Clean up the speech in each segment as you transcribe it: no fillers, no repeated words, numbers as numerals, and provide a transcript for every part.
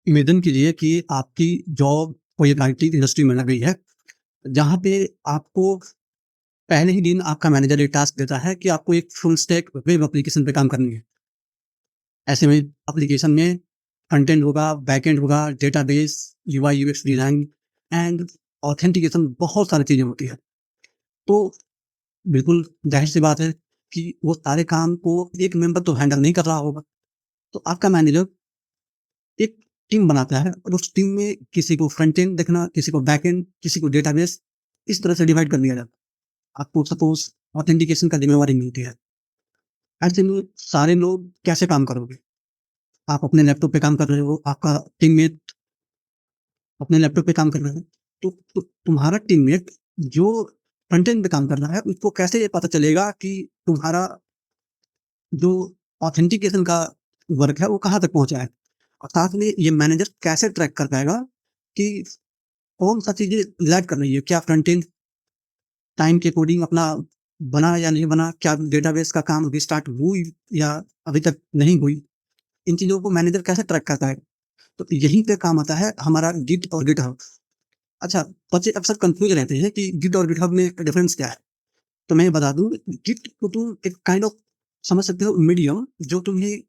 Imagine कीजिए कि आपकी जॉब कोई एक आईटी इंडस्ट्री में लग गई है, जहाँ पे आपको पहले ही दिन आपका मैनेजर एक टास्क देता है कि आपको एक फुल स्टैक वेब एप्लीकेशन पे काम करनी है। ऐसे में एप्लीकेशन में फ्रंट एंड होगा, बैक एंड होगा, database, UI UX design and authentication, बहुत सारी चीजें होती है। तो बिल्कुल जाहिर सी बात है कि वो सारे काम को एक मेंबर तो हैंडल नहीं कर रहा होगा। तो आपका मैनेजर एक टीम बनाता है और उस टीम में किसी को फ्रंट एंड देखना, किसी को बैक एंड, किसी को डेटाबेस, इस तरह से डिवाइड कर दिया जाता है। आपको सपोज ऑथेंटिकेशन का जिम्मेवारी मिलती है। ऐसे में सारे लोग कैसे काम करोगे? आप अपने लैपटॉप पे काम कर रहे हो, आपका टीममेट अपने लैपटॉप पे काम कर रहा है। तो तुम्हारा टीममेट जो फ्रंट एंड पे काम कर रहा है, उसको कैसे ये पता चलेगा कि तुम्हारा जो ऑथेंटिकेशन का वर्क है वो कहाँ तक पहुंचा है? और साथ में ये मैनेजर कैसे ट्रैक कर पाएगा कि कौन सा चीजें लैग कर रही है? क्या फ्रंट एंड टाइम के अकॉर्डिंग अपना बना या नहीं बना? क्या डेटाबेस का काम अभी स्टार्ट हुई या अभी तक नहीं हुई? इन चीजों को मैनेजर कैसे ट्रैक करता है? तो यहीं पे काम आता है हमारा गिट और गिटहब। अच्छा, बच्चे अक्सर कंफ्यूज रहते हैं कि गिट और गिटहब में डिफरेंस क्या है। तो मैं बता दूं, गिट को तुम एक काइंड ऑफ समझ सकते हो, मीडियम जो तुम्हें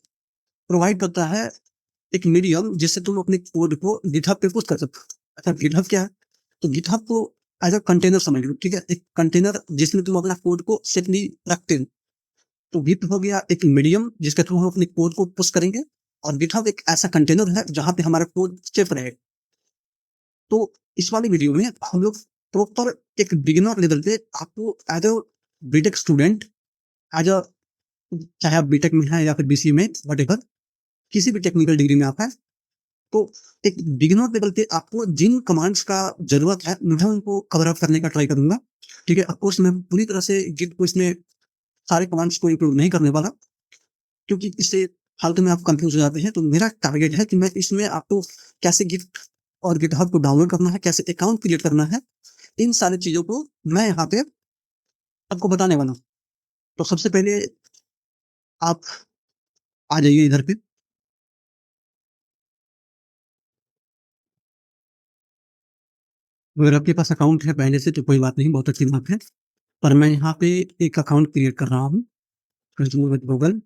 प्रोवाइड करता है, एक मीडियम जिससे तुम अपने कोड को गिटहब पे पुश कर सकते हो। अच्छा, गिटहब क्या है? तो गिटहब को एज अ कंटेनर समझ लो, ठीक है? एक कंटेनर जिसमें तुम अपना कोड को सेफली रखते हो। तो गिट हो गया एक मीडियम जिसके थ्रू हम अपने कोड को पुश करेंगे, और गिटहब एक ऐसा कंटेनर है जहां पे हमारा कोड सेफ रहेगा। तो इस वाली वीडियो में हम लोग प्रॉपर एक बिगिनर लेवल पे आपको as a BTech student, as a, चाहे आप बीटेक में हैं या फिर बीसीए में, वट एवर, किसी भी टेक्निकल डिग्री में आप हैं, तो एक बिगिनर लेवल पे आपको जिन कमांड्स का जरूरत है मैं उनको कवर अप करने का ट्राई करूंगा। ठीक है, ऑफकोर्स मैं पूरी तरह से गिट को इसमें सारे कमांड्स को इंक्लूड नहीं करने वाला, क्योंकि इससे फालतू में आप कंफ्यूज हो जाते हैं। तो मेरा टारगेट है कि मैं इसमें आपको कैसे गिट और गिटहब को डाउनलोड करना है, कैसे अकाउंट क्रिएट करना है, इन सारी चीजों को मैं यहाँ पे आपको बताने वाला हूँ। तो सबसे पहले आप आ जाइए इधर पे। अगर आपके पास अकाउंट है पहले से तो कोई बात नहीं, बहुत अच्छी बात है। पर मैं यहाँ पे एक अकाउंट क्रिएट कर रहा हूँ गूगल।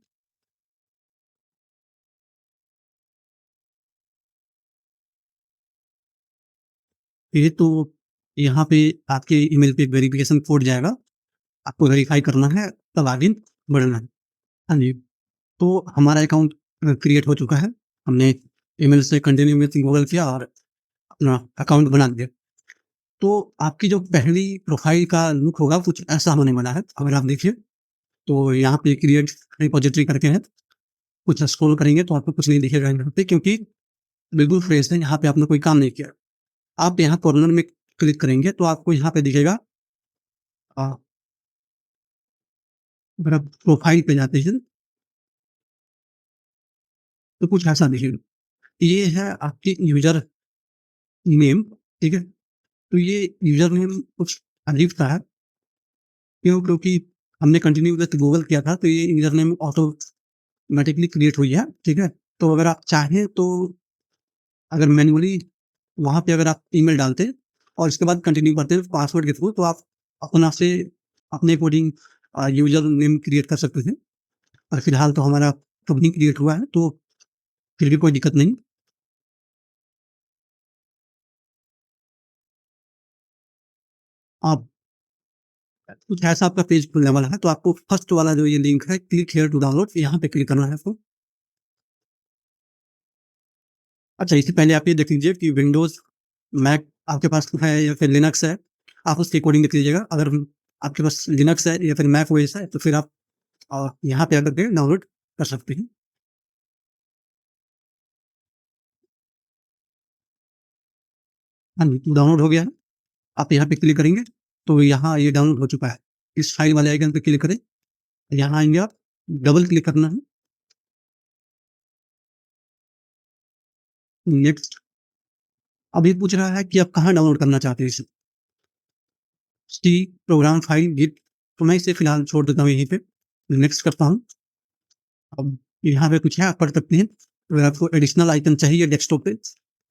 ये तो यहाँ पे आपके ईमेल पे एक वेरिफिकेशन कोड जाएगा, आपको वेरीफाई करना है, तब आगे बढ़ना है। हाँ जी, तो हमारा अकाउंट क्रिएट हो चुका है। हमने ईमेल से कंटिन्यू में गूगल किया और अपना अकाउंट बना दिया। तो आपकी जो पहली प्रोफाइल का लुक होगा कुछ ऐसा होने वाला है। अगर आप देखिए तो यहाँ पे क्रिएट रिपोजिटरी करके है, कुछ स्क्रॉल करेंगे तो आपको कुछ नहीं दिखेगा यहाँ पे, क्योंकि बिल्कुल फ्रेश है, यहाँ पे आपने कोई काम नहीं किया। आप यहाँ कॉर्नर में क्लिक करेंगे तो आपको यहाँ पे दिखेगा, अ, अगर आप प्रोफाइल पे जाते हैं तो कुछ ऐसा दिखेगा। ये है आपकी यूजर नेम, ठीक है? तो ये यूजर नेम कुछ अजीब सा है। क्यों? क्योंकि हमने कंटिन्यू विद गूगल किया था, तो ये यूजर नेम ऑटोमेटिकली क्रिएट हुई है, ठीक है? तो अगर आप चाहें तो, अगर मैन्युअली वहाँ पे अगर आप ईमेल डालते हैं और इसके बाद कंटिन्यू करते हैं पासवर्ड के थ्रू, तो आप अपना से अपने अकॉर्डिंग यूजर नेम क्रिएट कर सकते थे। और फिलहाल तो हमारा तो नहीं क्रिएट हुआ है, तो फिर भी कोई दिक्कत नहीं। आप कुछ ऐसा आपका पेज खुलने वाला है, तो आपको फर्स्ट वाला जो ये लिंक है, क्लिक हियर टू डाउनलोड, यहाँ पे क्लिक करना है आपको। अच्छा, इससे पहले आप ये देख लीजिए कि विंडोज, मैक आपके पास है या फिर लिनक्स है, आप उसके अकॉर्डिंग देख लीजिएगा। अगर आपके पास लिनक्स है या फिर मैक ओएस है, तो फिर आप यहाँ पे आकर के डाउनलोड कर सकते हैं। हाँ जी, डाउनलोड हो गया है। आप यहाँ पे क्लिक करेंगे तो यहाँ ये डाउनलोड हो चुका है। इस फाइल वाले आइकन पे क्लिक करें, यहाँ आएंगे आप, डबल क्लिक करना है, नेक्स्ट। अब ये पूछ रहा है कि आप कहाँ डाउनलोड करना चाहते हैं इसे, सी प्रोग्राम फाइल गिट, तो मैं इसे फिलहाल छोड़ देता हूँ यहीं पे, नेक्स्ट करता हूँ। अब यहाँ पे कुछ है, आप पढ़ सकते हैं। अगर आपको एडिशनल आइकन चाहिए डेस्कटॉप पे,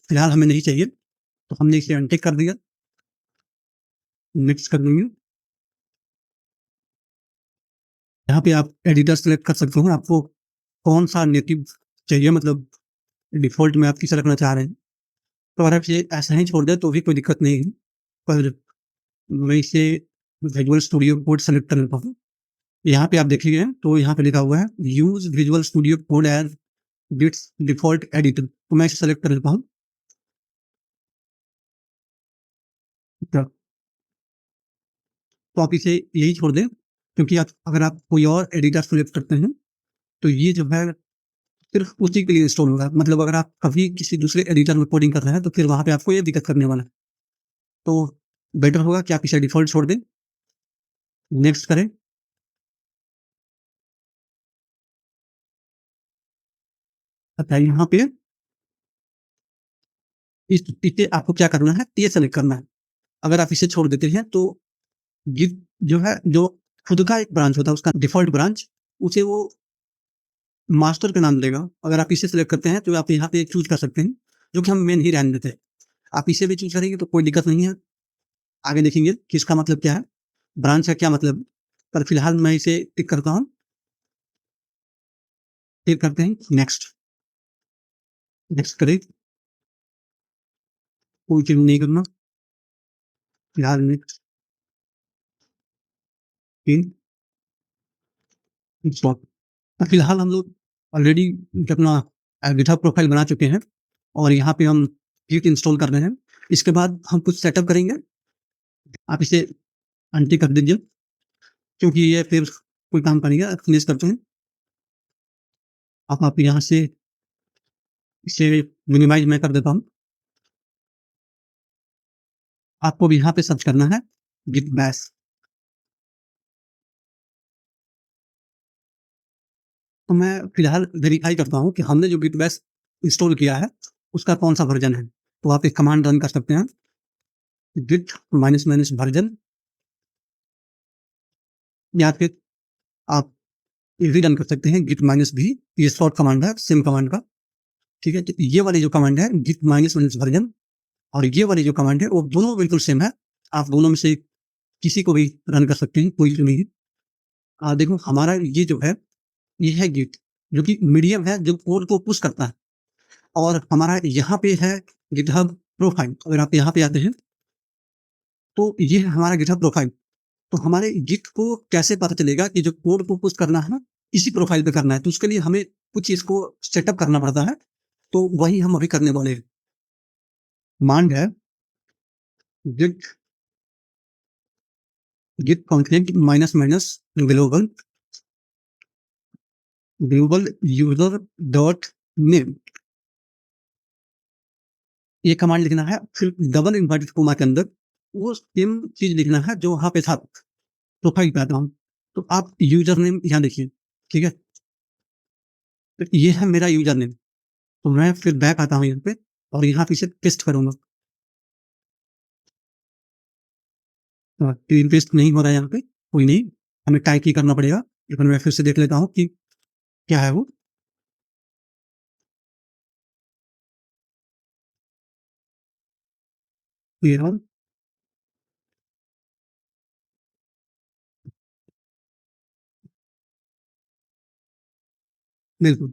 फिलहाल हमें नहीं चाहिए, तो हमने इसे अनटिक कर दिया। नेक्स्ट कर देंगे। यहाँ पे आप एडिटर सेलेक्ट कर सकते हो, आपको कौन सा नेटिव चाहिए, मतलब डिफ़ॉल्ट में आप किसे रखना चाह रहे हैं। तो अगर आप इसे ऐसा ही छोड़ दें तो भी कोई दिक्कत नहीं है, पर मैं इसे विजुअल स्टूडियो कोड सेलेक्ट कर लेता हूँ। यहाँ पे आप देखिए तो यहाँ पे लिखा हुआ है use visual studio code as it's default editor, तो मैं इसे सेलेक्ट कर लेता हूँ। तो आप इसे यही छोड़ दें, क्योंकि आप अगर आप कोई और एडिटर सेलेक्ट करते हैं, तो ये जो है सिर्फ़ उसी के लिए इंस्टॉल होगा। मतलब अगर आप कभी किसी दूसरे एडिटर में कोडिंग कर रहे हैं, तो फिर वहाँ पे आपको ये दिक्कत करने वाला है। तो बेटर होगा कि आप इसे डिफ़ॉल्ट छोड़ दें। नेक्स्ट करें। अच्छा, यहाँ पे इसे आपको क्या करना है, ये सेलेक्ट करना है। अगर आप इसे छोड़ देते हैं, तो गिट जो है, जो खुद का एक ब्रांच होता है, उसका डिफ़ॉल्ट ब्रांच, उसे वो मास्टर का नाम देगा। अगर आप इसे सेलेक्ट करते हैं, तो आप यहाँ पे चूज़ कर सकते हैं, जो कि हम मेन ही रहने देते हैं। आप इसे भी चूज़ करेंगे तो कोई दिक्कत नहीं है। आगे देखेंगे कि इसका मतलब क्या है, ब्रांच का क्या मतलब, पर फिलहाल मैं इसे टिक करता हूँ। फिर करते हैं नेक्स्ट। नेक्स्ट करें, कोई चीज़ नहीं करना। फिलहाल नेक्स्ट, फिर स्टॉप। फिलहाल हम लोग ऑलरेडी अपना गिटहब प्रोफाइल बना चुके हैं, और यहाँ पे हम गिट इंस्टॉल कर रहे हैं। इसके बाद हम कुछ सेटअप करेंगे। आप इसे अनटिक कर दीजिए, क्योंकि ये फिर कोई काम का नहीं है। फिनिश करते हैं। अब आप यहाँ से इसे मिनिमाइज मैं कर देता हूँ। आपको भी यहाँ पे सर्च करना है गिट बैश। तो मैं फिलहाल वेरीफाई करता हूँ कि हमने जो गिट बैश इंस्टॉल किया है, उसका कौन सा वर्जन है। तो आप एक कमांड रन कर सकते हैं, गिट माइनस माइनस वर्जन, या फिर आप ये भी रन कर सकते हैं गिट माइनस भी। ये शॉर्ट कमांड है सेम कमांड का। ठीक है, तो ये वाली जो कमांड है गिट माइनस माइनस वर्जन, और ये वाली जो कमांड है, वो दोनों बिल्कुल सेम है। आप दोनों में से किसी को भी रन कर सकते हैं, कोई इशू नहीं है। देखो हमारा ये जो है, ये है गिट, जो कि मीडियम है, जो कोड को पुश करता है। और हमारा यहाँ पे है गिटहब प्रोफाइल। अगर आप यहाँ पे आते हैं, तो ये है हमारा गिटहब प्रोफाइल। तो हमारे गिट को कैसे पता चलेगा कि जो कोड को पुश करना है ना, इसी प्रोफाइल पे करना है, तो उसके लिए हमें कुछ चीज को सेटअप करना पड़ता है। तो वही हम अभी करने वाले हैं। कमांड है git git config minus minus global global user dot name. ये कमांड लिखना है, फिर डबल इन्वर्टेड कोमा के अंदर वो सेम चीज लिखना है जो वहां पे था प्रोफाइल पे आता हूँ। तो आप यूजर नेम यहाँ देखिए। ठीक है, तो ये है मेरा यूजर नेम। तो मैं फिर बैक आता हूँ यहाँ पे, और यहाँ पे इसे पेस्ट करूंगा। तो पेस्ट नहीं हो रहा है यहाँ पे, कोई नहीं, हमें टाइप ही करना पड़ेगा। लेकिन मैं फिर से देख लेता हूँ कि क्या है वो। क्लियर, बिल्कुल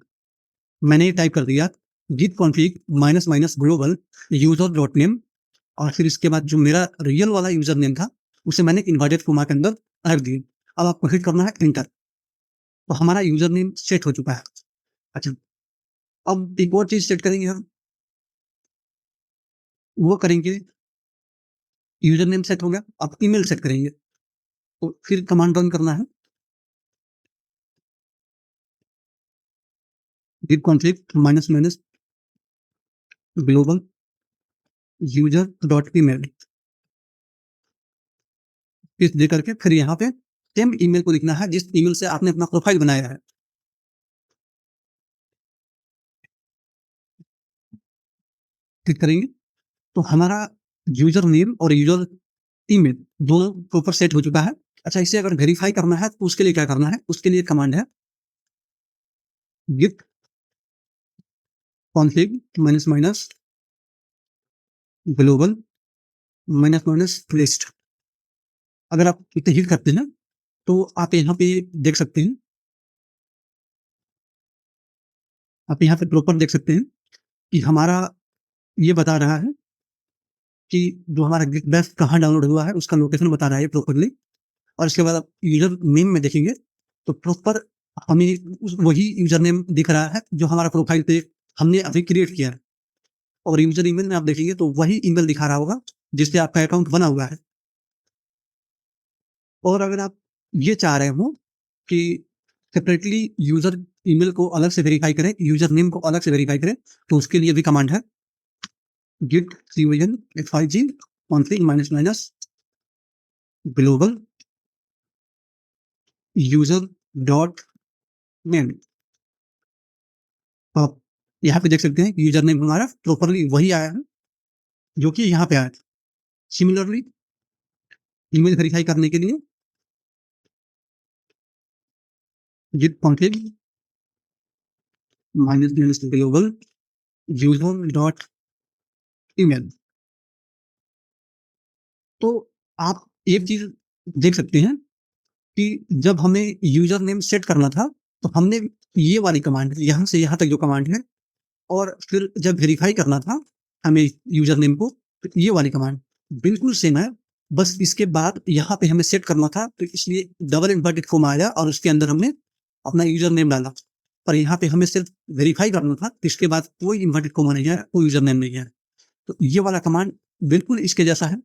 मैंने ये टाइप कर दिया, git config minus minus global user dot name, और फिर इसके बाद जो मेरा रियल वाला यूजर नेम था, उसे मैंने इन्वर्टेड कोमा के अंदर रख दिया। अब आपको हिट करना है एंटर। तो हमारा यूजर नेम सेट हो चुका है। अच्छा, अब एक और चीज सेट करेंगे हम, वो करेंगे, यूजर नेम सेट हो गया, अब ईमेल सेट करेंगे। तो फिर कमांड रन करना है, git config minus minus global user dot email, इस दे करके फिर यहाँ पे सेम ईमेल को लिखना है जिस ईमेल से आपने अपना प्रोफाइल बनाया है। क्लिक करेंगे, तो हमारा यूजर नेम और यूजर ईमेल दोनों प्रॉपर सेट हो चुका है। अच्छा, इसे अगर वेरीफाई करना है, तो उसके लिए क्या करना है, उसके लिए कमांड है git config minus minus global minus minus list. अगर आप इसे हिट करते हैं तो आप यहाँ पे देख सकते हैं, आप यहाँ पे प्रॉपर देख सकते हैं कि हमारा ये बता रहा है कि जो हमारा गिट बैश कहाँ डाउनलोड हुआ है उसका लोकेशन बता रहा है प्रॉपरली। और इसके बाद आप यूजर नेम में देखेंगे तो प्रॉपर हमें वही यूजर नेम दिख रहा है जो हमारा प्रोफाइल पे हमने अभी क्रिएट किया है। और यूजर ईमेल में आप देखेंगे तो वही ईमेल दिखा रहा होगा जिससे आपका अकाउंट बना हुआ है। और अगर आप ये चाह रहे हो कि सेपरेटली यूजर ईमेल को अलग से वेरीफाई करें, यूजर नेम को अलग से वेरीफाई करें, तो उसके लिए भी कमांड है git cvn fig config minus minus global user dot name. तो आप यहाँ पे देख सकते हैं कि यूजर नेम हमारा प्रॉपरली वही आया है जो कि यहाँ पे आया है। सिमिलरली ईमेल वेरीफाई करने के लिए git config minus minus global user dot email. तो आप एक चीज देख सकते हैं कि जब हमें यूजर नेम सेट करना था तो हमने ये वाली कमांड यहाँ से यहाँ तक जो कमांड है, और फिर जब वेरीफाई करना था हमें यूजर नेम को, तो ये वाली कमांड बिल्कुल सेम है। बस इसके बाद यहाँ पे हमें सेट करना था तो इसलिए डबल इन्वर्टेड कॉमा आया और उसके अंदर हमने अपना यूजर नेम डाला। पर यहाँ पे हमें सिर्फ वेरीफाई करना था तो इसके बाद कोई इन्वर्टेड कॉमा नहीं है, कोई यूजर नेम नहीं है। तो ये वाला कमांड बिल्कुल इसके जैसा है।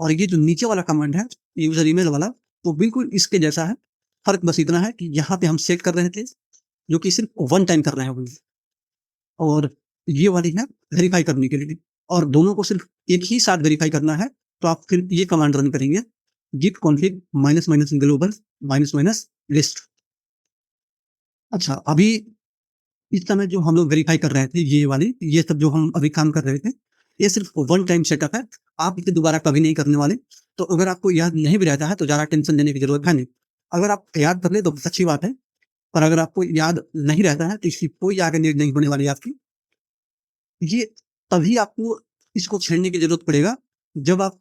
और ये जो नीचे वाला कमांड है यूजर ईमेल वाला, वो बिल्कुल इसके जैसा है। फर्क बस इतना है कि यहाँ पे हम सेट कर रहे थे जो कि सिर्फ वन टाइम कर रहे हैं, और ये वाली है वेरीफाई करने के लिए। और दोनों को सिर्फ एक ही साथ वेरीफाई करना है तो आप फिर ये कमांड रन करेंगे git config minus minus global minus minus list. अच्छा, अभी इस समय जो हम लोग वेरीफाई कर रहे थे ये वाली, ये सब जो हम अभी काम कर रहे थे, ये सिर्फ वन टाइम सेटअप है। आप इसे दोबारा कभी नहीं करने वाले। तो अगर आपको याद नहीं भी रहता है तो ज़्यादा टेंशन लेने की जरूरत है नहीं। अगर आप याद कर ले तो अच्छी बात है, पर अगर आपको याद नहीं रहता है तो इसकी कोई आगे नीड नहीं होने वाली आपकी। ये तभी आपको इसको छेड़ने की जरूरत पड़ेगा जब आप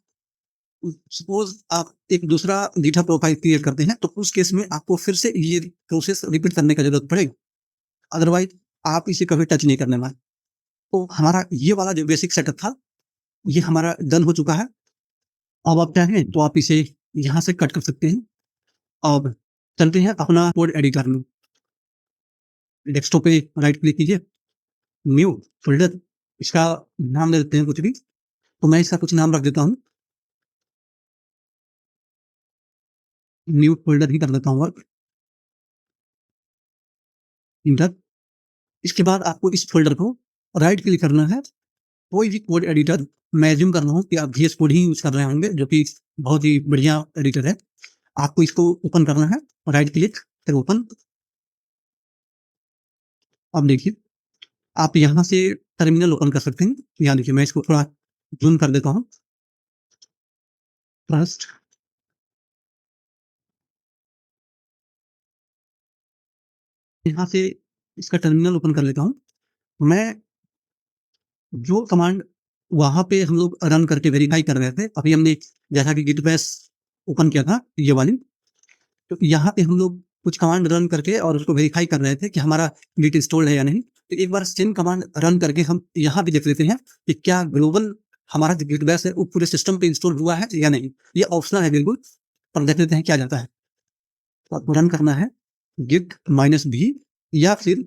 सपोज आप एक दूसरा गिटहब प्रोफाइल क्रिएट करते हैं, तो उस केस में आपको फिर से ये प्रोसेस रिपीट करने की जरूरत पड़ेगी। अदरवाइज आप इसे कभी टच नहीं करने वाले। तो हमारा ये वाला जो बेसिक सेटअप था ये हमारा डन हो चुका है। अब आप चाहें तो आप इसे यहाँ से कट कर सकते हैं। अब चलते हैं अपना कोड एडिटर में। डेस्कटॉप पे राइट क्लिक कीजिए, न्यू फोल्डर, इसका नाम दे देते हैं कुछ भी। तो मैं इसका कुछ नाम रख देता हूँ, न्यू फोल्डर ही कर देता हूँ वर्क, इंटर। इसके बाद आपको इस फोल्डर को राइट क्लिक करना है, कोई भी कोड एडिटर। मैं एज्यूम कर रहा हूँ कि आप VS कोड ही यूज कर रहे होंगे जो कि बहुत ही बढ़िया एडिटर है। आपको इसको ओपन करना है, राइट क्लिक फिर ओपन। अब देखिए आप यहाँ से टर्मिनल ओपन कर सकते हैं। यहाँ देखिए मैं इसको थोड़ा जूम कर देता हूँ। फर्स्ट यहाँ से इसका टर्मिनल ओपन कर लेता हूँ। मैं जो कमांड वहाँ पे हम लोग रन करके वेरीफाई कर रहे थे, अभी हमने जैसा कि गिट बैश ओपन किया था ये वाली, तो यहाँ पे हम लोग कुछ कमांड रन करके और उसको वेरीफाई कर रहे थे कि हमारा गिट इंस्टॉल्ड है या नहीं। तो एक बार सेम कमांड रन करके हम यहाँ भी देख लेते हैं कि क्या ग्लोबल हमारा जो गिट बैश है वो पूरे सिस्टम पे इंस्टॉल हुआ है या नहीं। ये ऑप्शनल है बिल्कुल, पर देख लेते हैं क्या जाता है। तो आपको रन करना है गिट माइनस भी या फिर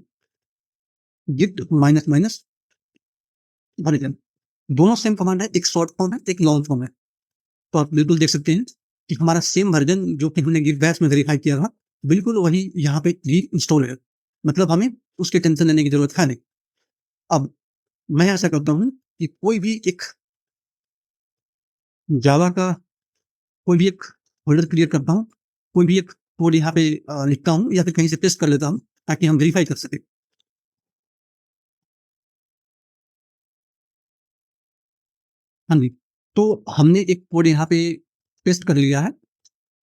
गिट माइनस माइनस वर्जन। दोनों सेम कमांड है, एक शॉर्ट फॉर्म है एक लॉन्ग फॉर्म है। तो आप बिल्कुल देख सकते हैं कि हमारा सेम वर्जन जो कि हमने गिट बैश में वेरीफाई किया था बिल्कुल वही यहाँ पे भी इंस्टॉल है। मतलब हमें उसकी टेंशन लेने की जरूरत है नहीं। अब मैं ऐसा करता हूँ कि कोई भी एक जावा का कोई भी एक फोल्डर क्रिएट करता हूँ, कोई भी एक कोड यहाँ पे लिखता हूँ या फिर कहीं से पेस्ट कर लेता हूँ ताकि हम वेरीफाई कर सकें। हाँ जी, तो हमने एक कोड यहाँ पे पेस्ट कर लिया है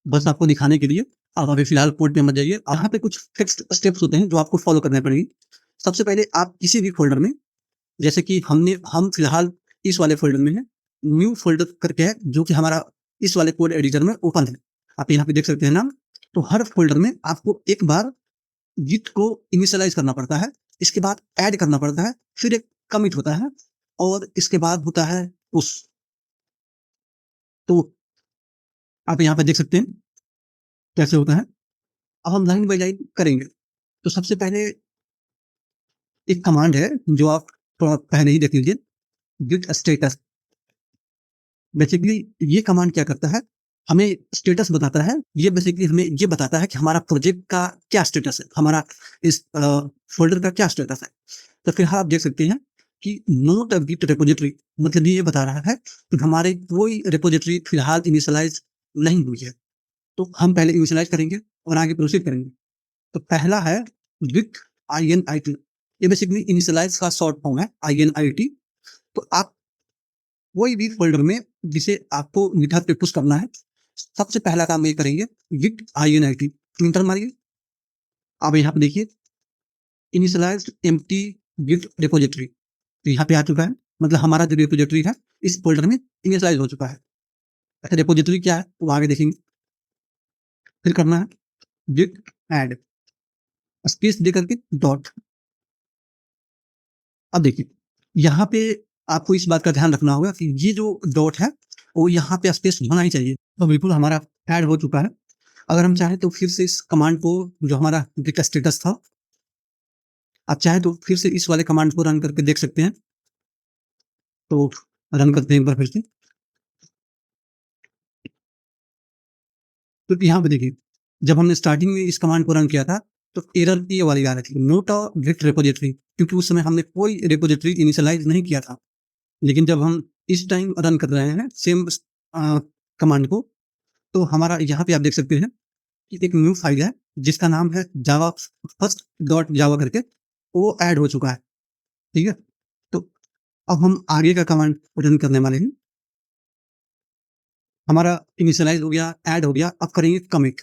बस आपको दिखाने के लिए। आप अभी फिलहाल कोड पे मत जाइए। यहाँ पे कुछ फिक्स्ड स्टेप्स होते हैं जो आपको फॉलो करने पड़ेंगे। सबसे पहले आप किसी भी फोल्डर में, जैसे कि हम फिलहाल इस वाले फोल्डर में हैं, न्यू फ़ोल्डर करके है, जो कि हमारा इस वाले कोड एडिटर में ओपन है। आप यहाँ पे देख सकते हैं नाम। तो हर फ़ोल्डर में आपको एक बार गिट को इनिशियलाइज़ करना पड़ता है, इसके बाद ऐड करना पड़ता है, फिर एक कमिट होता है और इसके बाद होता है पुश। तो आप यहाँ पे देख सकते हैं कैसे होता है। अब हम लाइन बाय लाइन करेंगे। तो सबसे पहले एक कमांड है जो आप थोड़ा पहले ही देख लीजिए, गिट स्टेटस। बेसिकली ये कमांड क्या करता है, हमें स्टेटस बताता है। ये बेसिकली हमें ये बताता है कि हमारा प्रोजेक्ट का क्या स्टेटस है, हमारा इस फ़ोल्डर का क्या स्टेटस है। तो फिर आप देख सकते हैं कि नोट अ गिट रिपॉज़िटरी, मतलब ये बता रहा है कि हमारे कोई रिपॉज़िटरी फिलहाल इनिशियलाइज़ नहीं हुई है। तो हम पहले इनिशियलाइज़ करेंगे और आगे प्रोसीड करेंगे। तो पहला है गिट INIT। ये बेसिकली इनिशियलाइज़ का शॉर्ट फॉर्म है, INIT। तो आप कोई भी फ़ोल्डर में जिसे आपको गिटहब पे पुश करना है, सबसे पहला काम ये करेंगे, गिट INIT एंटर मारिए। अब यहाँ पे देखिए इनिशियलाइज्ड एम्प्टी गिट रिपॉज़िटरी, तो यहाँ पे आ चुका है। मतलब हमारा जो रिपॉज़िटरी है इस फ़ोल्डर में इनिशियलाइज़ हो चुका है। अच्छा, रिपॉज़िटरी क्या है वो आगे देखेंगे। फिर करना है गिट ऐड, स्पेस दे करके डॉट। अब देखिए यहाँ पे आपको इस बात का ध्यान रखना होगा कि ये जो डॉट है वो यहाँ पे स्पेस होना ही चाहिए। तो बिल्कुल हमारा ऐड हो चुका है। अगर हम चाहें तो फिर से इस कमांड को, जो हमारा गिट स्टेटस था, आप चाहें तो फिर से इस वाले कमांड को रन करके देख सकते हैं। तो रन करते हैं एक बार फिर से। तो यहाँ पे देखिए जब हमने स्टार्टिंग में इस कमांड को रन किया था तो एरर ये वाली आ रही थी, नोट अ गिट रिपॉज़िटरी, क्योंकि उस समय हमने कोई रिपॉज़िटरी इनिशियलाइज़ नहीं किया था। लेकिन जब हम इस टाइम रन कर रहे हैं सेम कमांड को, तो हमारा यहाँ पे आप देख सकते हैं कि एक न्यू फाइल है जिसका नाम है जावा फर्स्ट डॉट जावा करके, वो ऐड हो चुका है। ठीक है? तो अब हम आगे का कमांड रन करने वाले हैं। हमारा इनिशियलाइज़ हो गया, ऐड हो गया, अब करेंगे कमिट।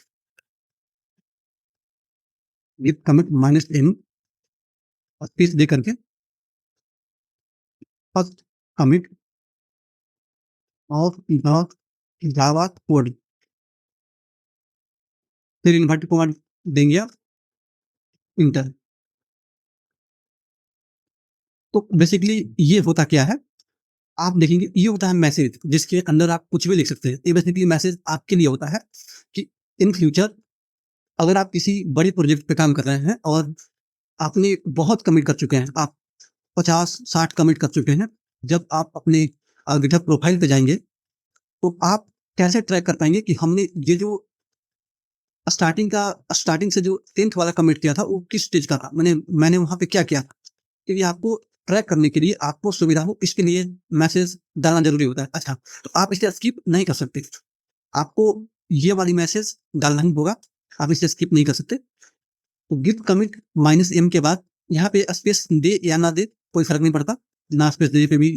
गिट कमिट -n और स्पेस दे करके first commit of the Java code. फिर इन्वर्ट कमांड देंगे आप, इंटर। तो बेसिकली ये होता क्या है, आप देखेंगे ये होता है मैसेज जिसके अंदर आप कुछ भी लिख सकते हैं। ये बेसिकली मैसेज आपके लिए होता है कि इन फ्यूचर अगर आप किसी बड़े प्रोजेक्ट पे काम कर रहे हैं और आपने बहुत कमिट कर चुके हैं, आप 50-60 कमिट कर चुके हैं। जब आप अपने गिटहब प्रोफाइल पे जाएँगे, तो आप कैसे ट्रैक कर पाएँगे कि हमने ये जो स्टार्टिंग से जो 10th वाला कमिट किया था, वो किस स्टेज का था? मैंने वहाँ पे क्या किया था? क्योंकि आपको ट्रैक करने के लिए आपको सुविधा हो, इसके लिए मैसेज डालना ज़रूरी होता है। अच्छा, तो आप इसे स्किप नहीं कर सकते। आपको ये वाली मैसेज डालना ही होगा, आप इसे स्किप नहीं कर सकते। तो गिट कमिट -m के बाद यहाँ पे स्पेस दे या ना दे, कोई फ़र्क नहीं पड़ता। ना स्पेस देने पे भी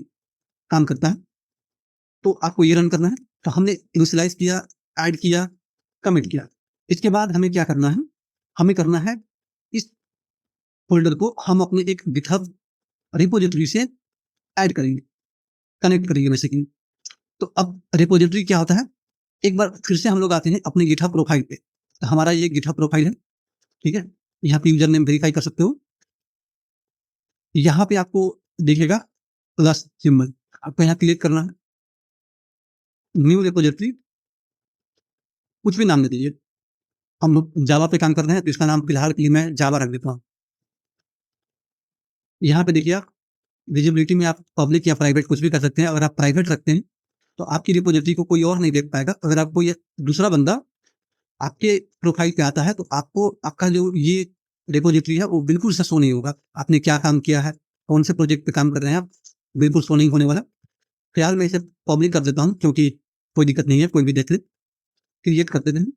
काम करता है। तो आपको ये रन करना है। तो हमने इनिशियलाइज़ किया, ऐड किया, कमिट किया। इसके बाद हमें क्या करना है? हमें करना है इस फ़ोल्डर को हम अपने एक गिटहब रिपॉज़िटरी से ऐड करेंगे, कनेक्ट करेंगे बेसिकली। तो अब रिपॉज़िटरी क्या होता है? एक बार फिर से हम लोग आते हैं अपने गिटहब प्रोफाइल पे। तो हमारा ये गिटहब प्रोफाइल है, ठीक है? यहाँ पे यूज़र नेम वेरीफ़ाई कर सकते हो। यहाँ पे आपको दिखेगा प्लस सिंबल, आपको यहाँ क्लिक करना है। न्यू रिपॉज़िटरी, कुछ भी नाम दे दीजिए। हम लोग जावा पे काम कर रहे हैं तो इसका नाम फिलहाल के लिए मैं जावा रख देता हूँ। यहाँ पे देखिए आप विजिबिलिटी में आप पब्लिक या प्राइवेट कुछ भी कर सकते हैं। अगर आप प्राइवेट रखते हैं तो आपकी रिपॉज़िटरी को कोई और नहीं देख पाएगा। अगर आपको ये दूसरा बंदा आपके प्रोफाइल पे आता है तो आपको आपका जो ये रिपॉज़िटरी है वो बिल्कुल सा शो नहीं होगा। आपने क्या काम किया है, कौन से प्रोजेक्ट पे काम कर रहे हैं आप, बिल्कुल शो नहीं होने वाला। फिलहाल मैं इसे पब्लिक कर देता हूँ क्योंकि कोई दिक्कत नहीं है, कोई भी देख ले। क्रिएट कर देते हैं।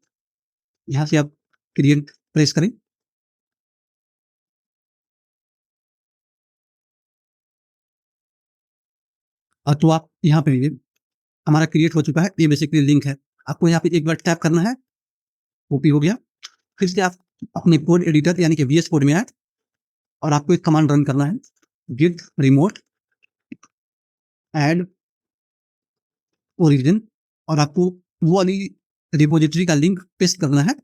यहाँ से आप क्रिएट प्रेस करें। तो आप यहाँ पे ये हमारा क्रिएट हो चुका है। ये बेसिकली लिंक है। आपको यहाँ पे एक बार टैप करना है, कॉपी हो गया। फिर से आप अपने कोड एडिटर यानी कि वीएस कोड में आए और आपको एक कमांड रन करना है, गिट रिमोट ऐड ओरिजिन, और आपको वो वाली रिपोजिटरी का लिंक पेस्ट करना है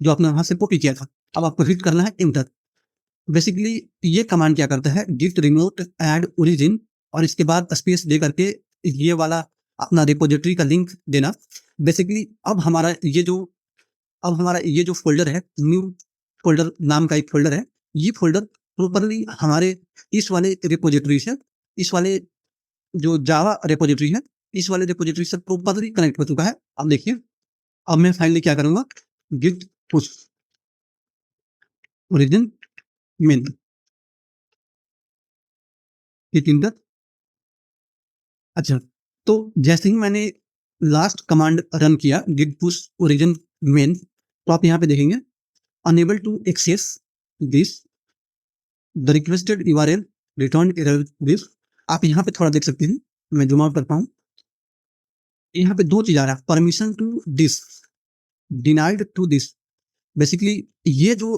जो आपने वहां से कॉपी किया था। अब आपको हिट करना है इंटर। बेसिकली ये कमांड क्या करता है, गिट रिमोट एड ओरिजिन, और इसके बाद स्पेस दे करके ये वाला अपना रिपोजिटरी का लिंक देना। बेसिकली अब हमारा ये जो फोल्डर है, न्यू फोल्डर नाम का एक फोल्डर है, ये फोल्डर प्रॉपरली हमारे इस वाले रिपोजिटरी से, इस वाले जो जावा रिपोजिटरी है, इस वाले रिपोजिटरी से प्रॉपरली कनेक्ट हो चुका है। अब देखिए, अब मैं फाइनली क्या करूंगा, git push origin main, hit enter. अच्छा, तो जैसे ही मैंने लास्ट कमांड रन किया, गिट पुश ओरिजिन मेन, तो आप यहाँ पे देखेंगे unable to access this, the requested URL return error this. आप यहाँ पे थोड़ा देख सकते हैं, मैं जूम आउट करता हूँ। यहाँ पे दो चीज आ रहा है, permission to this, denied to this. Basically ये जो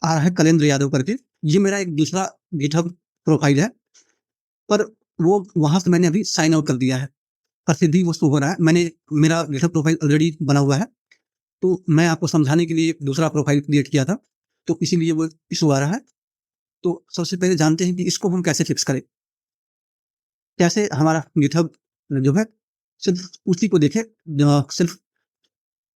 आ रहा है कलेंद्र यादव करके, ये मेरा एक दूसरा गिटहब प्रोफाइल है, पर वो वहां से मैंने अभी साइन आउट कर दिया है, प्रसिद्धि वो शो हो रहा है। मैंने मेरा गिटहब प्रोफाइल ऑलरेडी बना हुआ है, तो मैं आपको समझाने के लिए एक दूसरा प्रोफाइल क्रिएट किया था, तो इसीलिए वो इशू आ रहा है। तो सबसे पहले जानते हैं कि इसको हम कैसे फिक्स करें, कैसे हमारा गिटहब जो है सिर्फ उसी को देखे, सिर्फ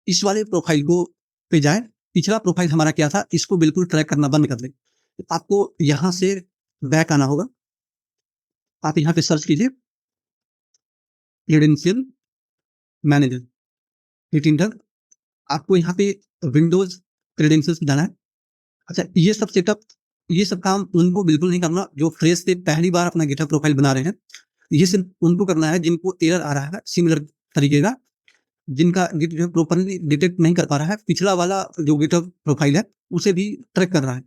इस वाले प्रोफाइल को पे जाए, पिछला प्रोफाइल हमारा क्या था इसको बिल्कुल ट्रैक करना बंद कर दे। आपको यहाँ से बैक आना होगा, आप यहाँ पे सर्च कीजिए क्रेडेंशियल मैनेजर, हिट इंटर। आपको यहाँ पे विंडोज क्रेडेंशियल्स जाना है। अच्छा, ये सब सेटअप, ये सब काम उनको बिल्कुल नहीं करना जो फ्रेश से पहली बार अपना गिटहब प्रोफाइल बना रहे हैं। ये सिर्फ उनको करना है जिनको एरर आ रहा है सिमिलर तरीके का, जिनका गिट जो प्रॉपरली डिटेक्ट नहीं कर पा रहा है, पिछला वाला जो गिटहब प्रोफाइल है उसे भी ट्रैक कर रहा है।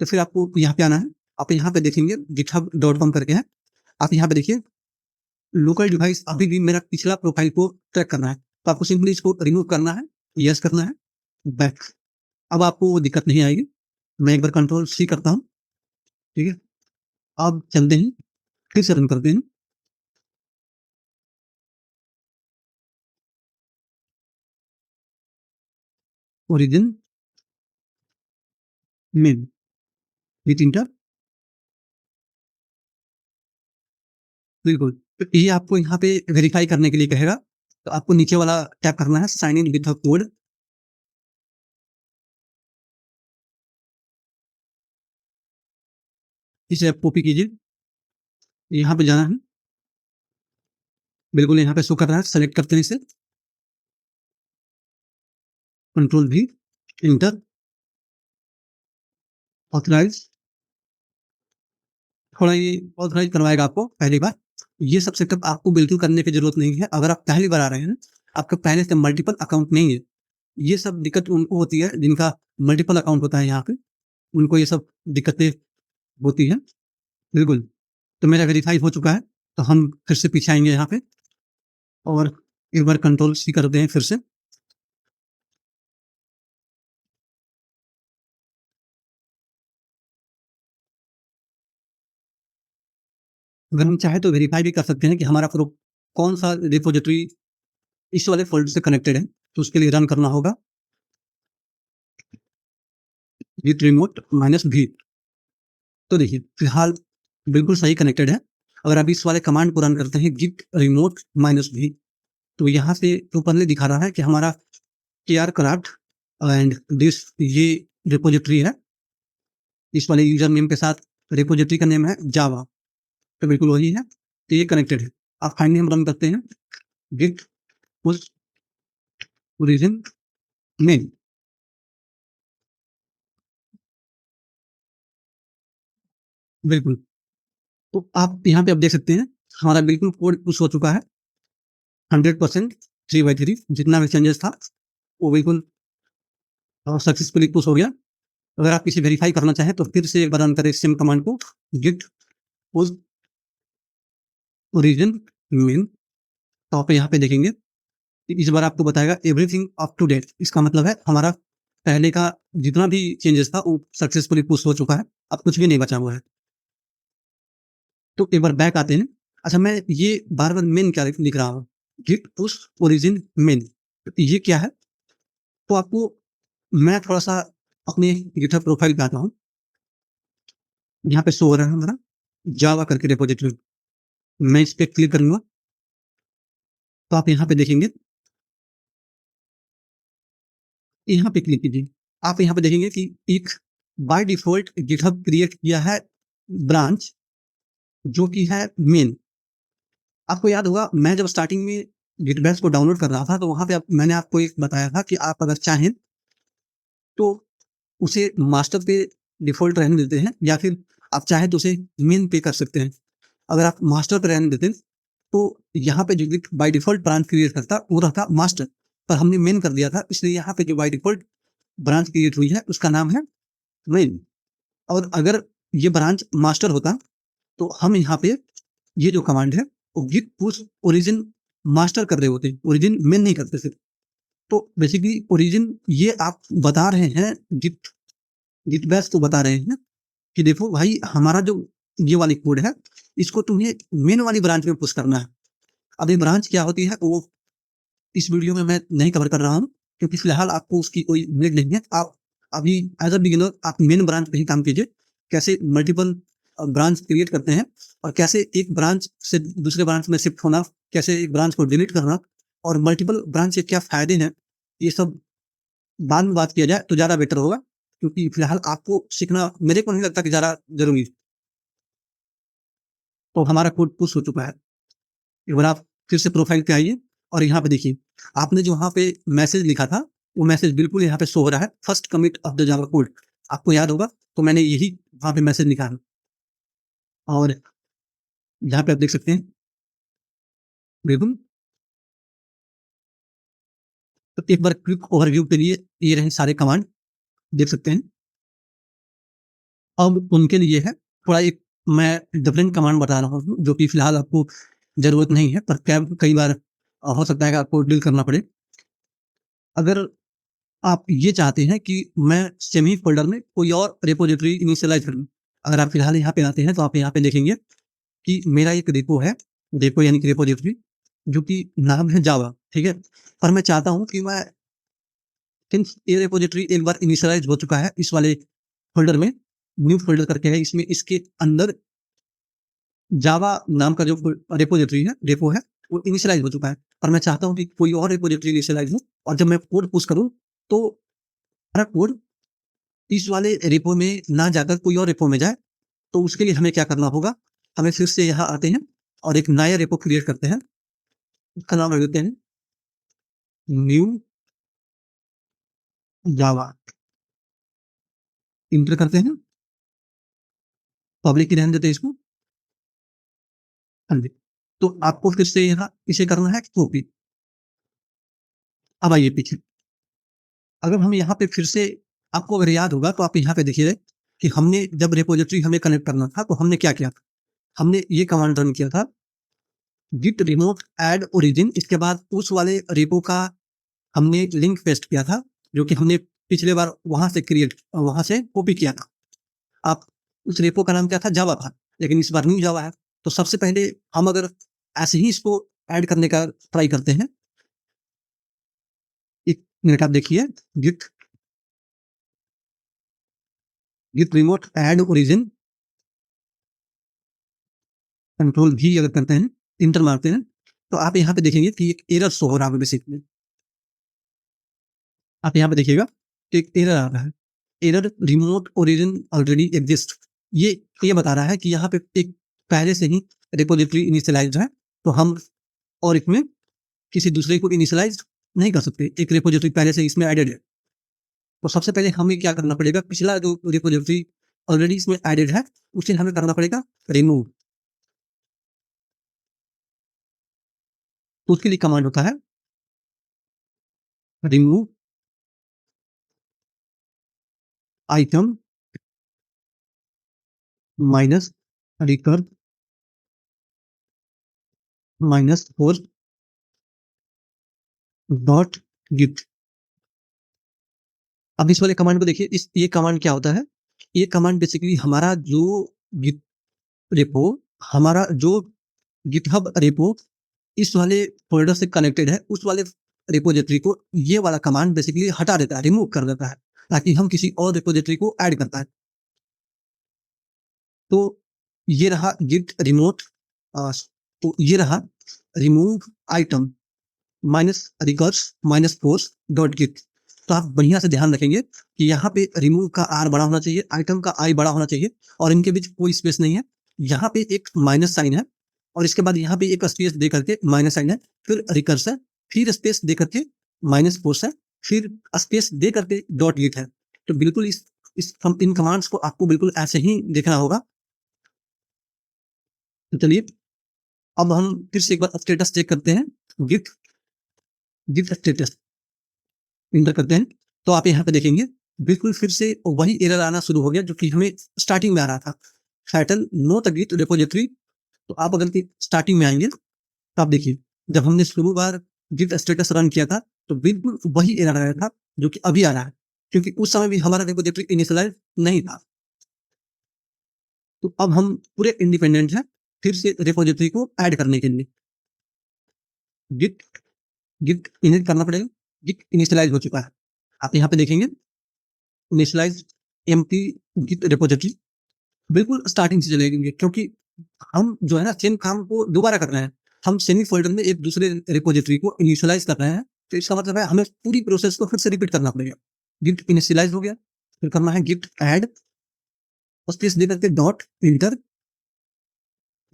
तो फिर आपको यहाँ पे आना है, आप यहाँ पे देखेंगे github.com करके है, आप यहाँ पे देखिए लोकल डिवाइस अभी भी मेरा पिछला प्रोफाइल को ट्रैक करना है, तो आपको सिंपली इसको रिमूव करना है, यस करना है, बैक। अब आपको वो दिक्कत नहीं आएगी। मैं एक बार कंट्रोल सी करता हूँ, ठीक है। अब चलते हैं, फिर से रन करते हैं, ओरिजिन मेन, हिट इंटर। बिल्कुल, तो ये आपको यहाँ पे वेरीफाई करने के लिए कहेगा, तो आपको नीचे वाला टैप करना है, साइन इन विद कोड, इसे आप कॉपी कीजिए, यहाँ पे जाना है, बिल्कुल यहाँ पे शो कर रहा है, सेलेक्ट करते हैं इसे, कंट्रोल भी, इंटर, ऑथराइज। थोड़ा ये ऑथराइज करवाएगा आपको पहली बार। ये सब सेटअप आपको बिल्कुल करने की जरूरत नहीं है अगर आप पहली बार आ रहे हैं, आपके पहले से मल्टीपल अकाउंट नहीं है। ये सब दिक्कत उनको होती है जिनका मल्टीपल अकाउंट होता है, यहाँ पे उनको ये सब दिक्कतें होती है। बिल्कुल, तो मेरा वेरीफाई हो चुका है, तो हम फिर से पीछे आएंगे यहाँ पे, और एक बार कंट्रोल सी करते हैं फिर से। अगर हम चाहे तो वेरीफाई भी कर सकते हैं कि हमारा प्रो कौन सा रिपोजिटरी इस वाले फोल्डर से कनेक्टेड है, तो उसके लिए रन करना होगा git remote -v। तो देखिए फिलहाल बिल्कुल सही कनेक्टेड है। अगर आप इस वाले कमांड को रन करते हैं git remote -v, तो यहाँ से प्रॉपरली दिखा रहा है कि हमारा केआर क्राफ्ट एंड दिस ये रिपोजिटरी है, इस वाले यूजर नेम के साथ रिपोजिटरी का नेम है जावा, तो बिल्कुल वही है, तो ये कनेक्टेड है। अब फाइनली हम रन करते हैं गिट पुश ओरिजिन नेम, बिल्कुल। तो आप यहाँ पे अब देख सकते हैं हमारा बिल्कुल कोड पुश हो चुका है 100%, 3/3 जितना भी चेंजेस था वो बिल्कुल सक्सेसफुली पुश हो गया। अगर आप इसे वेरीफाई करना चाहें तो फिर से एक बार रन करें सेम कमांड को, गिट पुश ओरिजिन मेन, तो आप यहाँ पे देखेंगे इस बार आपको बताएगा एवरीथिंग अप टू डेट। इसका मतलब है हमारा पहले का जितना भी चेंजेस था वो सक्सेसफुली पुश हो चुका है, अब कुछ भी नहीं बचा हुआ है। तो एक बार बैक आते हैं। अच्छा, मैं ये बार बार मेन क्या लिख रहा हूँ, गिट पुश ओरिजिन मेन। ये क्या है? तो आपको मैं थोड़ा-सा अपने गिटहब प्रोफाइल पे आता हूँ। यहाँ पे शो हो रहा है हमारा जावा करके रिपॉजिटरी। मैं इस पे क्लिक करूँगा, तो आप यहाँ पे देखेंगे, यहाँ पे क्लिक कीजिए। आप यहाँ पे देखेंगे कि एक बाय डिफ़ॉल्ट गिटहब क्रिएट किया है ब्रांच, जो कि है मेन। आपको याद होगा मैं जब स्टार्टिंग में गिटबैश को डाउनलोड कर रहा था, तो वहाँ पे मैंने आपको एक बताया था कि आप अगर चाहें तो उसे मास्टर पे डिफ़ॉल्ट रहने देते हैं, या फिर आप चाहें तो उसे मेन पे कर सकते हैं। अगर आप मास्टर पे रहने देते हैं, तो यहाँ पे जो git by default branch create करता वो रहता मास्टर, पर हमने मेन कर दिया था, इसलिए यहाँ पे जो बाय डिफ़ॉल्ट ब्रांच क्रिएट हुई है उसका नाम है मेन। और अगर ये ब्रांच मास्टर होता, तो हम यहाँ पे ये जो कमांड है वो गिट पुश ओरिजिन मास्टर कर रहे होते, ओरिजिन मेन नहीं करते सिर्फ। तो बेसिकली ओरिजिन ये आप बता रहे हैं, गिट गिट बैश को बता रहे हैं कि देखो भाई, हमारा जो ये वाली कोड है, इसको तुम्हें मेन वाली ब्रांच में पुश करना है। अब ये ब्रांच क्या होती है वो इस वीडियो में मैं नहीं कवर कर रहा हूँ, क्योंकि फिलहाल आपको उसकी कोई नीड नहीं है। आप अभी एज अ बिगिनर आप मेन ब्रांच पे ही काम कीजिए, कैसे मल्टीपल ब्रांच क्रिएट करते हैं, और कैसे एक ब्रांच से दूसरे ब्रांच में शिफ्ट होना, कैसे एक ब्रांच को डिलीट करना, और मल्टीपल ब्रांच के क्या फायदे हैं, ये सब बाद में बात किया जाए तो ज़्यादा बेटर होगा, क्योंकि फिलहाल आपको सीखना मेरे को नहीं लगता कि ज़्यादा जरूरी है। तो हमारा कोड पुश हो चुका है। एक बार आप फिर से प्रोफाइल पे आइए, और यहाँ पे देखिए, आपने जो वहाँ पे मैसेज लिखा था, वो मैसेज बिल्कुल यहाँ पे शो हो रहा है, first commit of the Java code. आपको याद होगा, तो मैंने यही वहाँ पे मैसेज लिखा है। और यहाँ पे आप देख सकते हैं, बिल्कुल। तो एक बार क्विक ओवरव्यू के लिए ये रहे सारे कमांड, देख सकते हैं। अब उनके लिए है थोड़ा एक मैं डिफरेंट कमांड बता रहा हूँ, जो कि फिलहाल आपको जरूरत नहीं है, पर क्या कई बार हो सकता है कि आपको डील करना पड़े। अगर आप ये चाहते हैं कि मैं सेमी फ़ोल्डर में कोई और रिपॉज़िटरी इनिशियलाइज़ करूँ। अगर आप फिलहाल यहाँ पे आते हैं, तो आप यहाँ पे देखेंगे कि मेरा एक रिपो है, रिपो यानी कि रिपॉज़िटरी, जो कि नाम है जावा, ठीक है? पर मैं चाहता हूँ कि मैं सिंस ये रिपॉज़िटरी एक बार इनिशियलाइज़ हो चुका है इस वाले फ़ोल्डर में, न्यू फ़ोल्डर करके है, इसमें इसके अंदर जावा नाम का जो रिपॉज़िटरी है, रेपो है, वो इनिशियलाइज़ हो चुका है। और मैं चाहता हूँ कि कोई और रिपॉज़िटरी इनिशियलाइज़ हो, और जब मैं कोड पुश करूँ, तो मेरा कोड इस वाले रेपो में ना जाकर कोई और रेपो में जाए। तो उसके लिए हमें क्या करना होगा, हमें फिर से यहाँ आते हैं और एक नया रेपो क्रिएट करते हैं। उसका नाम रख देते हैं न्यू जावा। इंटर करते हैं, पब्लिक ही रहने देते हैं इसको। हाँ जी। तो आपको फिर से यहाँ इसे करना है कॉपी। अब आइए पीछे। अगर हम यहाँ पे फिर से, आपको अगर याद होगा, तो आप यहाँ पे देखिए कि हमने जब रिपॉजिटरी हमें कनेक्ट करना था, तो हमने क्या किया था? हमने ये कमांड रन किया था, गिट रिमोट ऐड ओरिजिन। इसके बाद उस वाले रेपो का हमने लिंक पेस्ट किया था, जो कि हमने पिछले बार वहां से कॉपी किया था। आप उस रेपो का नाम क्या था? जावा था, लेकिन इस बार न्यू जावा है। तो सबसे पहले हम अगर ऐसे ही इसको ऐड करने का ट्राई करते हैं, एक मिनट आप देखिए, git git remote add origin, control भी अगर करते हैं, इंटर मारते हैं, तो आप यहाँ पे देखेंगे कि एक एरर शो हो रहा है बेसिकली। आप यहाँ पे देखिएगा कि एक एरर आ रहा है, error remote origin already exist. ये ये बता रहा है कि यहाँ पे एक पहले से ही रिपोजिटरी इनिशियलाइज्ड है, तो हम और इसमें किसी दूसरे को इनिशियलाइज नहीं कर सकते। एक रिपोजिटरी पहले से इसमें एडेड है। तो सबसे पहले हमें क्या करना पड़ेगा, पिछला जो रिपोजिटरी ऑलरेडी इसमें एडेड है, उसे हमें करना पड़ेगा रिमूव। तो उसके लिए कमांड होता है remove item minus recurse minus force dot git. अब इस वाले कमांड को देखिए, इस ये कमांड क्या होता है? ये कमांड बेसिकली हमारा जो गिट रेपो, हमारा जो गिटहब रेपो इस वाले फ़ोल्डर से कनेक्टेड है, उस वाले रिपॉज़िटरी को ये वाला कमांड बेसिकली हटा देता है, रिमूव कर देता है, ताकि हम किसी और रिपॉज़िटरी को ऐड कर पाएँ। तो ये रहा गिट रिमोट अ, तो ये रहा remove item minus recurse minus force dot git. तो आप बढ़िया से ध्यान रखेंगे कि यहाँ पे रिमूव का आर बड़ा होना चाहिए, आइटम का आई बड़ा होना चाहिए और इनके बीच कोई स्पेस नहीं है। यहाँ पे एक माइनस साइन है और इसके बाद यहाँ पे एक स्पेस दे करके माइनस साइन है, फिर रिकर्स है, फिर स्पेस दे करके माइनस फोर्स है, फिर स्पेस दे करके डॉट गिट है। तो बिल्कुल इस इन कमांड्स को आपको बिल्कुल ऐसे ही देखना होगा। तो चलिए अब हम फिर से एक बार स्टेटस चेक करते हैं। गिट गिट स्टेटस इंटर करते हैं तो आप यहाँ पे देखेंगे बिल्कुल फिर से वही एरर आना शुरू हो गया जो कि हमें स्टार्टिंग में आ रहा था। Title not git repository. तो आप अगर स्टार्टिंग में आएंगे तो आप देखिए जब हमने शुरू बार गिट स्टेटस रन किया था तो बिल्कुल वही एरर आया था जो कि अभी आ रहा है, क्योंकि उस समय भी हमारा रिपोजिटरी इनिशियलाइज नहीं था। तो अब हम पूरे इंडिपेंडेंट हैं फिर से रिपोजिटरी को ऐड करने के लिए। गिट गिट इनिट करना पड़ेगा। गिट इनिशियलाइज हो चुका है, आप यहाँ पे देखेंगे इनिशियलाइज एम्प्टी गिट रिपोजिटरी। बिल्कुल स्टार्टिंग से चलेंगे क्योंकि हम जो है ना सेम काम को दोबारा कर रहे हैं। हम सेमी फोल्डर में एक दूसरे रिपोजिटरी को इनिशियलाइज कर रहे हैं, तो इसका मतलब है हमें पूरी प्रोसेस को फिर से रिपीट करना पड़ेगा। गिट इनिशियलाइज हो गया, फिर करना है गिट ऐड और स्पेस दे करके डॉट इंटर,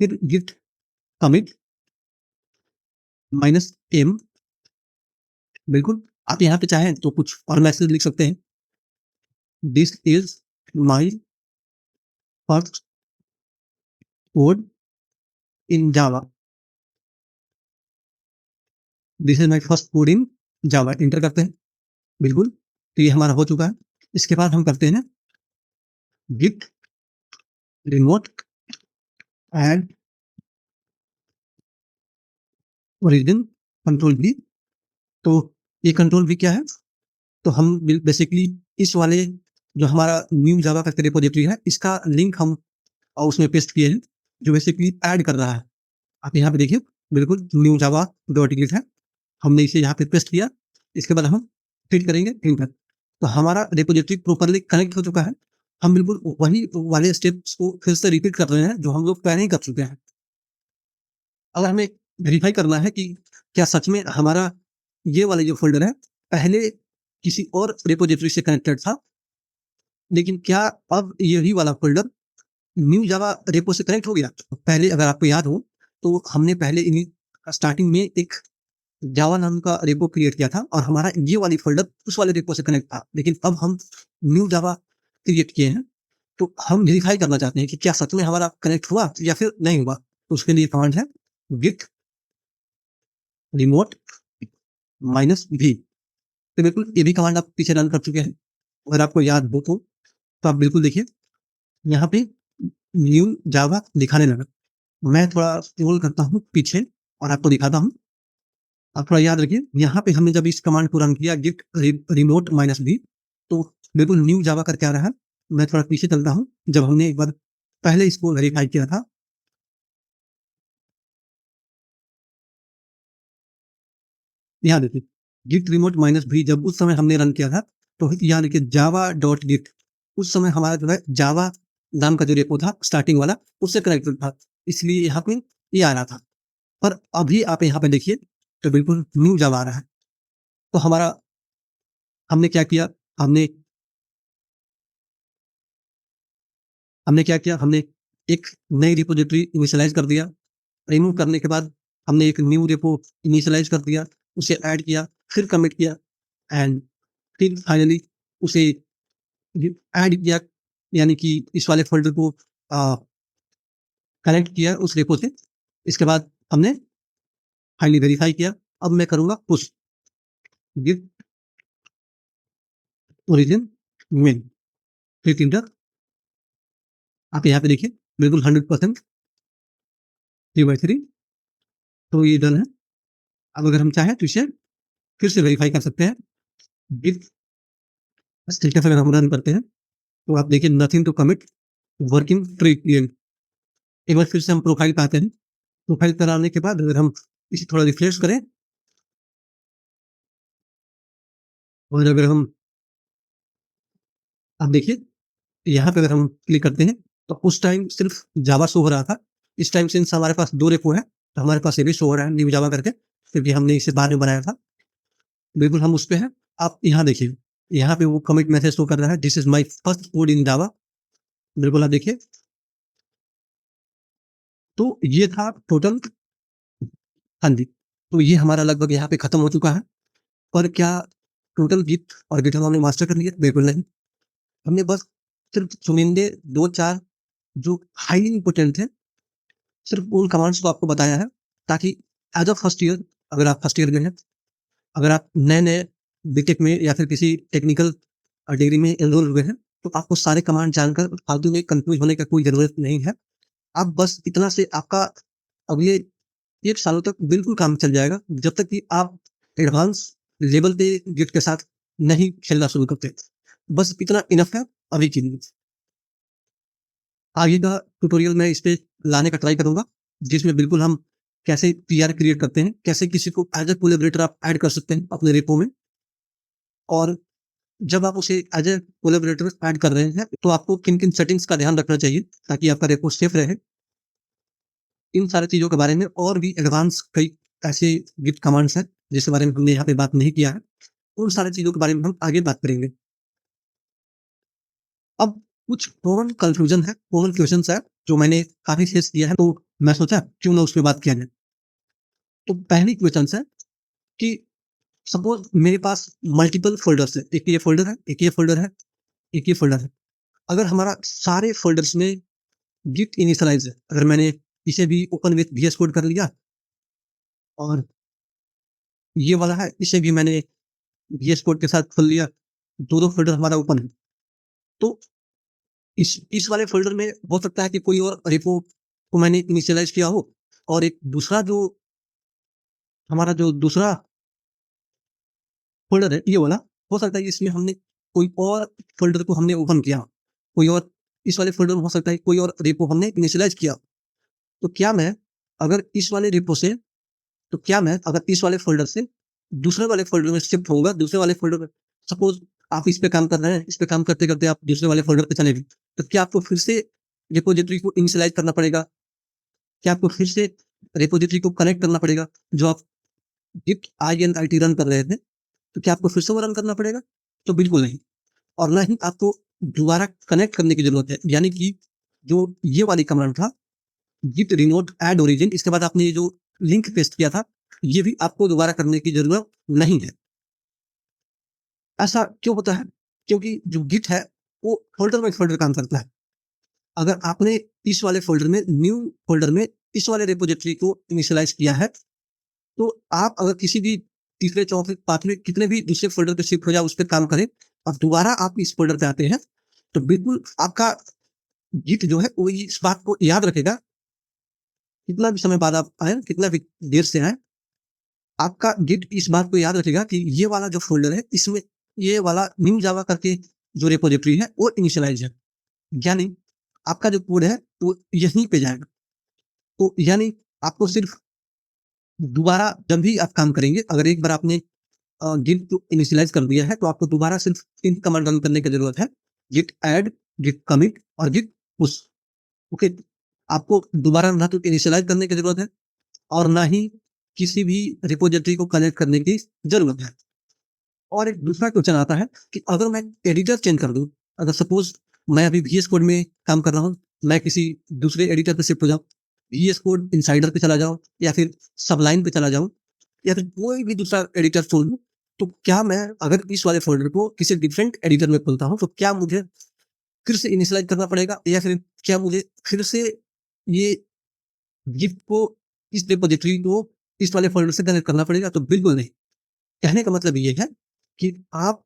फिर गिट कमिट माइनस एम। बिल्कुल आप यहाँ पे चाहें तो कुछ और मैसेज लिख सकते हैं। This is my first code in Java. This is my first code in Java, inter करते हैं। बिल्कुल तो ये हमारा हो चुका है। इसके बाद हम करते हैं git remote add origin control B. तो ये कंट्रोल बी क्या है? तो हम बेसिकली इस वाले जो हमारा न्यू जावा का रिपोजिटरी है इसका लिंक हम उसमें पेस्ट किए हैं, जो बेसिकली ऐड कर रहा है। आप यहाँ पे देखिए बिल्कुल न्यू जावा डॉट गिट है, हमने इसे यहाँ पे पेस्ट किया। इसके बाद हम फिट करेंगे इंटर, तो हमारा रिपोजिटरी प्रॉपर्ली कनेक्ट हो चुका है। हम बिल्कुल वही वाले स्टेप्स को फिर से रिपीट कर रहे हैं जो हम लोग पहले ही कर चुके हैं। अगर हमें वेरीफाई करना है कि क्या सच में हमारा ये वाला जो फ़ोल्डर है, पहले किसी और रिपॉज़िटरी से कनेक्टेड था, लेकिन क्या अब यही वाला फ़ोल्डर न्यू जावा रेपो से कनेक्ट हो गया? पहले अगर आपको याद हो, तो हमने पहले इन्हीं स्टार्टिंग में एक जावा नाम का रेपो क्रिएट किया था और हमारा ये वाली फ़ोल्डर उस वाले रेपो से कनेक्ट था। लेकिन अब हम न्यू जावा क्रिएट किए हैं, तो हम वेरीफाई करना चाहते हैं कि क्या सच में हमारा कनेक्ट हुआ या फिर नहीं हुआ? तो उसके लिए कमांड है गिट रिमोट माइनस भी। तो बिल्कुल ये भी कमांड आप पीछे रन कर चुके हैं। अगर आपको याद हो तो आप बिल्कुल देखिए यहाँ पे न्यू जावा दिखाने लगा। मैं थोड़ा स्क्रॉल करता हूँ पीछे और आपको दिखाता हूँ। आप थोड़ा याद रखिए यहाँ पे हमने जब इस कमांड को रन किया गिट रिमोट माइनस भी, तो बिल्कुल न्यू जावा करके आ रहा है। मैं थोड़ा पीछे चलता हूँ, जब हमने एक बार पहले इसको वेरीफाई किया था। यहाँ देखिए गिट रिमोट माइनस भी जब उस समय हमने रन किया था, तो यहाँ देखिए जावा डॉट गिट उस समय हमारा जो है जावा नाम का जो रेपो था स्टार्टिंग वाला उससे कनेक्टेड था, इसलिए यहाँ पे ये आ रहा था। पर अभी आप यहाँ पे देखिए तो बिल्कुल न्यू जावा आ रहा है। तो हमारा हमने क्या किया, हमने हमने क्या किया, हमने एक नई रिपोजिटरी इनिशियलाइज कर दिया। रिमूव करने के बाद हमने एक न्यू रेपो इनिशियलाइज कर दिया, उसे ऐड किया, फिर कमिट किया एंड फिर फाइनली उसे ऐड किया, यानी कि इस वाले फ़ोल्डर को कनेक्ट किया उस रेपो से। इसके बाद हमने फाइनली वेरीफाई किया। अब मैं करूँगा पुश गिट ओरिजिन मेन, फिर इंटर। आप यहाँ पे देखिए बिल्कुल 100% 3/3 तो ये डन है। अब अगर हम चाहें तो इसे फिर से वेरीफाई कर सकते हैं। गिट स्टेटस अगर हम रन करते हैं तो आप देखिए nothing to commit working tree clear. एक बार फिर से हम प्रोफाइल पे आते हैं। प्रोफाइल पर आने के बाद अगर हम इसे थोड़ा रिफ्रेश करें और अगर हम आप देखिए यहाँ पे अगर हम क्लिक करते हैं तो उस टाइम सिर्फ जावा शो हो रहा था। इस टाइम सिंस हमारे पास 2 रेपो है, तो हमारे पास ये भी शो हो रहा है न्यू जावा करके, क्योंकि हमने इसे बाद में बनाया था। बिल्कुल हम उस पे हैं। आप यहाँ देखिए, यहाँ पे वो कमिट मैसेज शो कर रहा है, this is my first code in Java. बिल्कुल आप देखिए, तो ये था टोटल। हाँ जी, तो ये हमारा लगभग यहाँ पे खत्म हो चुका है। पर क्या टोटल गिट और गिटहब हमने मास्टर कर लिया? बिल्कुल नहीं। हमने बस सिर्फ चुनिंदे 2-4 जो हाइली इम्पोर्टेंट थे, सिर्फ उन कमांड्स को आपको बताया है, ताकि एज़ अ फर्स्ट ईयर, अगर आप फर्स्ट ईयर में हैं, अगर आप नए-नए बीटेक में या फिर किसी टेक्निकल डिग्री में एनरोल हुए हैं, तो आपको सारे कमांड जानकर फालतू में कन्फ्यूज़ होने का कोई ज़रूरत नहीं है। आप बस इतना से आपका अगले 1 सालों तक बिल्कुल काम चल जाएगा, जब तक कि आप एडवांस लेवल पे गिट के साथ नहीं खेलना शुरू करते। बस इतना इनफ है अभी के लिए। आगे का ट्यूटोरियल मैं इस पे लाने का ट्राई करूँगा, जिसमें बिल्कुल हम कैसे पीआर क्रिएट करते हैं, कैसे किसी को एज़ अ कोलैबोरेटर आप ऐड कर सकते हैं अपने रेपो में, और जब आप उसे एज़ अ कोलैबोरेटर ऐड कर रहे हैं, तो आपको किन-किन सेटिंग्स का ध्यान रखना चाहिए, ताकि आपका रेपो सेफ रहे। इन सारी चीज़ों के बारे में और भी एडवांस कई ऐसे गिट कमांड्स हैं, जिसके बारे में हमने यहाँ पे बात नहीं किया है। उन सारी चीज़ों के बारे में हम आगे बात करेंगे। अब कुछ कॉमन कन्फ्यूज़न है, कॉमन क्वेश्चन्स हैं, जो मैंने काफ़ी फेस किया है, तो मैं सोचा क्यों ना उस पे बात किया जाए। तो पहली क्वेश्चन्स है कि सपोज़ मेरे पास मल्टीपल फ़ोल्डर्स हैं। एक ये फ़ोल्डर है, एक ये फ़ोल्डर है, एक ये फ़ोल्डर है। अगर हमारा सारे फ़ोल्डर्स में गिट इनिशियलाइज़ है, अगर मैंने इसे भी ओपन विथ वीएस कोड कर लिया, और ये वाला है, इसे भी मैंने वीएस कोड के साथ खोल लिया, दोनों फ़ोल्डर हमारा ओपन है। तो इस वाले फ़ोल्डर में हो सकता है कि कोई और रेपो को मैंने इनिशियलाइज़ किया हो, और एक दूसरा जो हमारा जो दूसरा फ़ोल्डर है, ये वाला, हो सकता है कि इसमें हमने कोई और फ़ोल्डर को हमने ओपन किया। कोई और इस वाले फ़ोल्डर में हो सकता है कोई और रेपो हमने इनिशियलाइज़ किया। तो क्या मैं अगर इस वाले रेपो से तो क्या मैं अगर इस वाले फ़ोल्डर से दूसरे वाले फ़ोल्डर में शिफ्ट होऊँगा, दूसरे वाले फ़ोल्डर में सपोज़ आप इस पे काम कर रहे हैं, इस पे काम करते-करते आप दूसरे वाले फ़ोल्डर पे चले गए, तो क्या आपको फिर से रिपॉज़िटरी को इनिशियलाइज़ करना पड़ेगा? क्या आपको फिर से रिपॉज़िटरी को कनेक्ट करना पड़ेगा? जो आप गिट INIT रन कर रहे थे, तो क्या आपको फिर से वो रन करना पड़ेगा? तो बिल्कुल नहीं। और ना ही आपको दोबारा कनेक्ट करने की ज़रूरत है। यानी कि जो ये वाली कमांड था, गिट रिनोड ऐड ओरिजिन, इसके बाद आपने ये जो लिंक पेस्ट किया था, ये भी आपको दोबारा करने की ज़रूरत नहीं है। ऐसा क्यों होता है? क्योंकि जो गिट है, वो फ़ोल्डर बाय फ़ोल्डर काम करता है। अगर आपने इस वाले फ़ोल्डर में न्यू फ़ोल्डर में इस वाले रिपॉज़िटरी को इनिशियलाइज़ किया है, तो आप अगर किसी भी तीसरे, चौथे, पाँचवें कितने भी दूसरे फ़ोल्डर पे शिफ्ट हो जाओ, उस पे काम करें, और दोबारा आप इस फ़ोल्डर पे आते हैं, तो बिल्कुल आपका गिट जो है, वो इस बात को याद रखेगा, कितना भी समय बाद आप आएँ, कितना भी देर से आएँ, आपका गिट इस बात को याद रखेगा कि ये वाला जो फ़ोल्डर है, इसमें ये वाला न्यू जावा करके जो रिपॉज़िटरी है, वो इनिशियलाइज़ है। यानी आपका जो कोड है, वो यहीं पे जाएगा। तो यानी आपको सिर्फ़ दोबारा जब भी आप काम करेंगे, अगर एक बार आपने गिट को इनिशियलाइज़ कर दिया है, तो आपको दोबारा सिर्फ़ 3 कमांड रन करने की ज़रूरत है। गिट ऐड, गिट कमिट और गिट पुश। ओके? आपको दोबारा ना तो इनिशियलाइज़ करने की ज़रूरत है, और ना ही किसी भी रिपॉज़िटरी को कनेक्ट करने की ज़रूरत है। और एक दूसरा क्वेश्चन आता है कि अगर मैं एडिटर चेंज कर दूँ, अगर सपोज़ मैं अभी वीएस कोड में काम कर रहा हूँ, मैं किसी दूसरे एडिटर पे शिफ्ट हो जाऊँ, वीएस कोड इनसाइडर पे चला जाऊँ, या फिर सबलाइन पे चला जाऊँ, या फिर कोई भी दूसरा एडिटर चुन लूँ, तो क्या मैं अगर इस वाले फ़ोल्डर को किसी डिफरेंट एडिटर में खोलता हूँ, तो क्या मुझे फिर से इनिशियलाइज़ करना पड़ेगा, या फिर क्या मुझे फिर से ये गिट को, इस रिपॉज़िटरी को इस वाले फ़ोल्डर से कनेक्ट करना पड़ेगा? तो बिल्कुल नहीं। कहने का मतलब ये है कि आप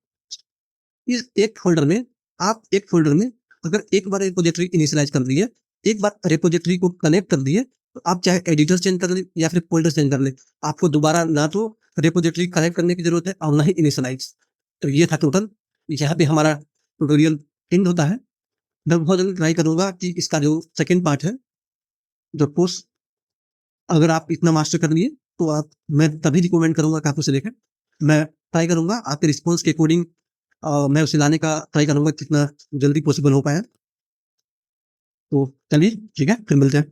इस एक फ़ोल्डर में अगर एक बार रिपॉज़िटरी इनिशियलाइज़ कर दी है, एक बार रिपॉज़िटरी को कनेक्ट कर दिए, तो आप चाहे एडिटर चेंज कर लें या फिर फ़ोल्डर चेंज कर लें, आपको दोबारा ना तो रिपॉज़िटरी कनेक्ट करने की ज़रूरत है, और ना ही इनिशियलाइज़। तो ये था टोटल, यहाँ पे हमारा ट्यूटोरियल एंड होता है। मैं बहुत जल्द ट्राई करूँगा कि इसका जो सेकंड पार्ट है, जो कोर्स, अगर आप इतना मास्टर कर लिए, तो आप मैं तभी रिकमेंड करूँगा कि आप उसे देखें। मैं ट्राई करूँगा आपके रिस्पॉन्स के अकॉर्डिंग मैं उसे लाने का ट्राई करूँगा जितना जल्दी पॉसिबल हो पाए। तो चलिए ठीक है, फिर मिलते हैं।